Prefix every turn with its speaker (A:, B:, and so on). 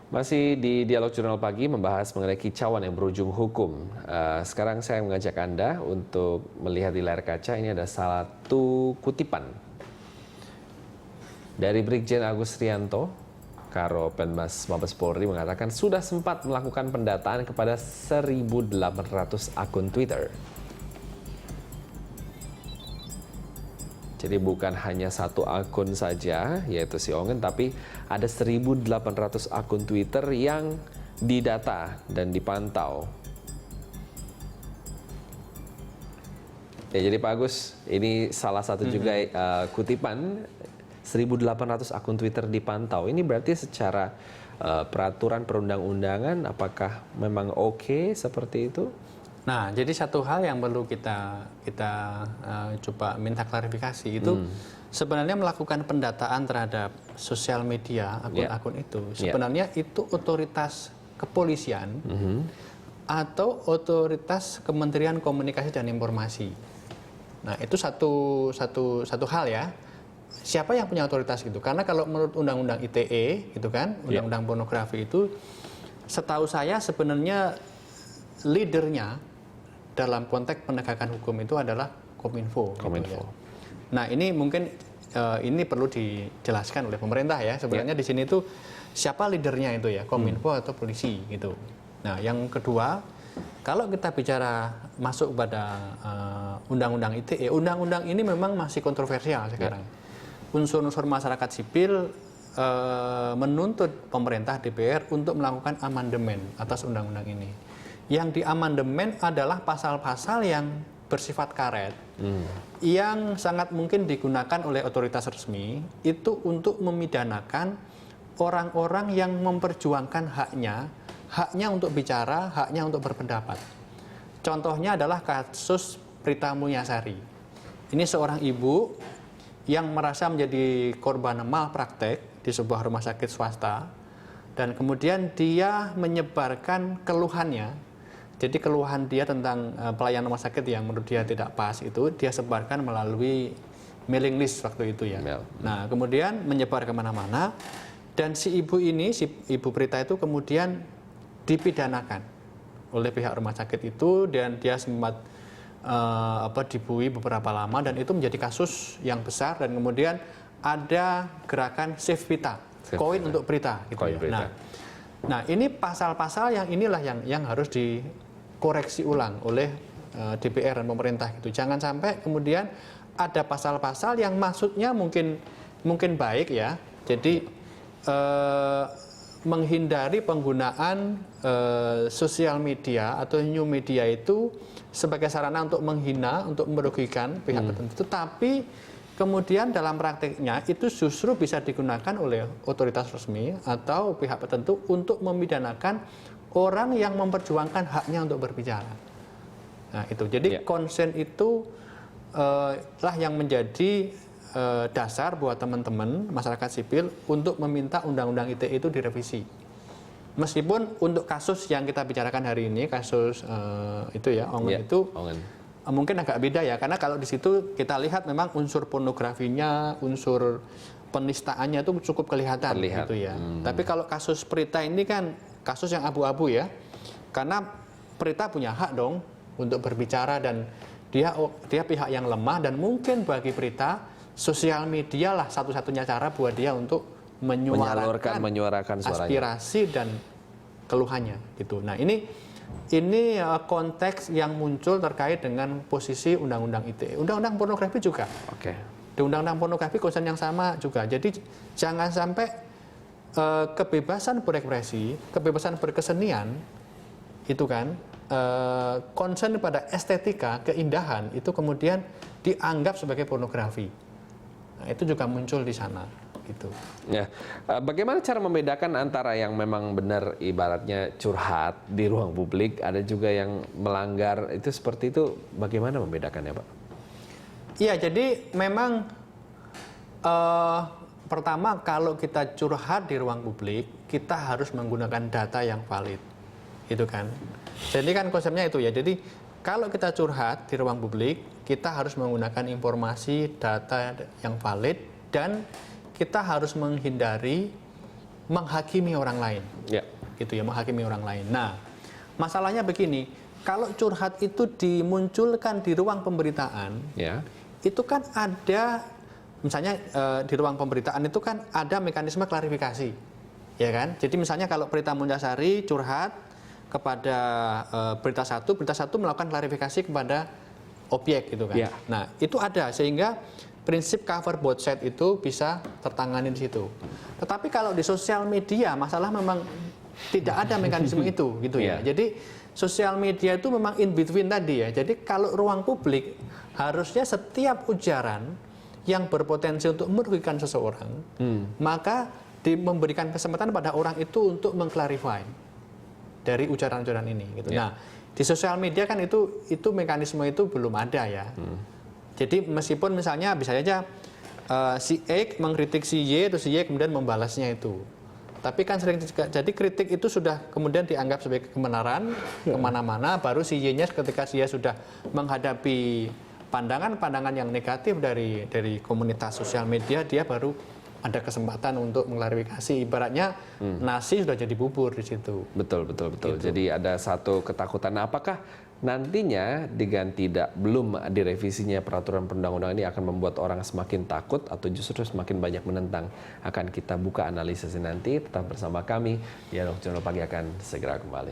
A: Masih di Dialog Jurnal Pagi membahas mengenai kicauan yang berujung hukum. Sekarang saya mengajak Anda untuk melihat di layar kaca. Ini ada satu kutipan dari Brigjen Agus Rianto, Karo Penmas Mabes Polri, mengatakan sudah sempat melakukan pendataan kepada 1.800 akun Twitter. Jadi bukan hanya satu akun saja, yaitu si Ongen, tapi ada 1.800 akun Twitter yang didata dan dipantau. Ya, jadi Pak Agus, ini salah satu juga kutipan 1.800 akun Twitter dipantau. Ini berarti secara peraturan perundang-undangan apakah memang oke seperti itu?
B: Nah, jadi satu hal yang perlu kita coba minta klarifikasi itu sebenarnya melakukan pendataan terhadap sosial media akun-akun itu sebenarnya itu otoritas kepolisian atau otoritas Kementerian Komunikasi dan Informasi. Nah, itu satu hal ya. Siapa yang punya otoritas gitu? Karena kalau menurut Undang-Undang ITE gitu kan, Undang-Undang Pornografi itu setahu saya sebenarnya leadernya dalam konteks penegakan hukum itu adalah Kominfo. Gitu ya. Nah, ini mungkin ini perlu dijelaskan oleh pemerintah ya. Sebenarnya di sini itu siapa leadernya itu ya, Kominfo atau polisi gitu. Nah, yang kedua, kalau kita bicara masuk pada Undang-Undang ITE, Undang-Undang ini memang masih kontroversial sekarang. Unsur-unsur masyarakat sipil menuntut pemerintah DPR untuk melakukan amandemen atas undang-undang ini. Yang diamandemen adalah pasal-pasal yang bersifat karet, yang sangat mungkin digunakan oleh otoritas resmi itu untuk memidanakan orang-orang yang memperjuangkan haknya untuk bicara, haknya untuk berpendapat. Contohnya adalah kasus Prita Mulyasari. Ini seorang ibu yang merasa menjadi korban malpraktek di sebuah rumah sakit swasta, dan kemudian dia menyebarkan keluhannya. Jadi keluhan dia tentang pelayanan rumah sakit yang menurut dia tidak pas itu dia sebarkan melalui mailing list waktu itu ya. Nah, kemudian menyebar kemana-mana, dan si ibu ini, si ibu Prita itu kemudian dipidanakan oleh pihak rumah sakit itu, dan dia sempat dibui beberapa lama, dan itu menjadi kasus yang besar, dan kemudian ada gerakan Save Prita, koin untuk Prita gitu ya. Nah, ini pasal-pasal yang inilah yang harus dikoreksi ulang oleh DPR dan pemerintah gitu. Jangan sampai kemudian ada pasal-pasal yang maksudnya mungkin baik ya. Jadi menghindari penggunaan sosial media atau new media itu sebagai sarana untuk menghina, untuk merugikan pihak tertentu. Tapi kemudian dalam praktiknya itu justru bisa digunakan oleh otoritas resmi atau pihak tertentu untuk memidanakan orang yang memperjuangkan haknya untuk berbicara. Nah, itu. Jadi konsen itu lah yang menjadi dasar buat teman-teman masyarakat sipil untuk meminta Undang-Undang ITE itu direvisi. Meskipun untuk kasus yang kita bicarakan hari ini, kasus itu ya, Ongen itu mungkin agak beda ya, karena kalau di situ kita lihat memang unsur pornografinya, unsur penistaannya itu cukup kelihatan gitu ya. Tapi kalau kasus Prita ini kan kasus yang abu-abu ya, karena Prita punya hak dong untuk berbicara, dan dia pihak yang lemah, dan mungkin bagi Prita sosial media lah satu-satunya cara buat dia untuk menyuarakan aspirasi dan keluhannya gitu. Nah, ini konteks yang muncul terkait dengan posisi Undang-Undang ITE. Undang-Undang pornografi juga. Di Undang-Undang pornografi konsen yang sama juga. Jadi jangan sampai kebebasan berekspresi, kebebasan berkesenian itu kan konsen pada estetika, keindahan itu kemudian dianggap sebagai pornografi. Nah, itu juga muncul di sana. Gitu.
A: Ya, bagaimana cara membedakan antara yang memang benar ibaratnya curhat di ruang publik, ada juga yang melanggar itu seperti itu, bagaimana membedakannya, Pak?
B: Iya, jadi memang pertama kalau kita curhat di ruang publik, kita harus menggunakan data yang valid, gitu kan? Jadi kan konsepnya itu ya. Jadi kalau kita curhat di ruang publik, kita harus menggunakan informasi, data yang valid, dan kita harus menghindari menghakimi orang lain.
A: Ya.
B: Gitu ya, menghakimi orang lain. Nah, masalahnya begini, kalau curhat itu dimunculkan di ruang pemberitaan,
A: Ya.
B: itu kan ada, misalnya di ruang pemberitaan itu kan ada mekanisme klarifikasi, ya kan? Jadi misalnya kalau Prita Munjasari curhat kepada berita satu melakukan klarifikasi kepada objek gitu kan.
A: Ya.
B: Nah, itu ada sehingga prinsip cover both side itu bisa tertangani di situ. Tetapi kalau di sosial media masalah memang tidak ada mekanisme itu gitu ya. Jadi sosial media itu memang in between tadi ya. Jadi kalau ruang publik harusnya setiap ujaran yang berpotensi untuk merugikan seseorang, maka memberikan kesempatan pada orang itu untuk mengklarify dari ujaran-ujaran ini gitu. Nah, di sosial media kan itu mekanisme itu belum ada ya. Jadi meskipun misalnya bisa saja si X mengkritik si Y, terus si Y kemudian membalasnya itu. Tapi kan sering jadi kritik itu sudah kemudian dianggap sebagai kebenaran kemana-mana, baru si Y-nya ketika dia sudah menghadapi pandangan-pandangan yang negatif dari komunitas sosial media, dia baru ada kesempatan untuk mengklarifikasi. Ibaratnya nasi sudah jadi bubur di situ.
A: Betul. Gitu. Jadi ada satu ketakutan. Nah, apakah nantinya dengan belum direvisinya peraturan perundang-undangan ini akan membuat orang semakin takut atau justru semakin banyak menentang? Akan kita buka analisisnya nanti. Tetap bersama kami. Dialog Jurnal Pagi akan segera kembali.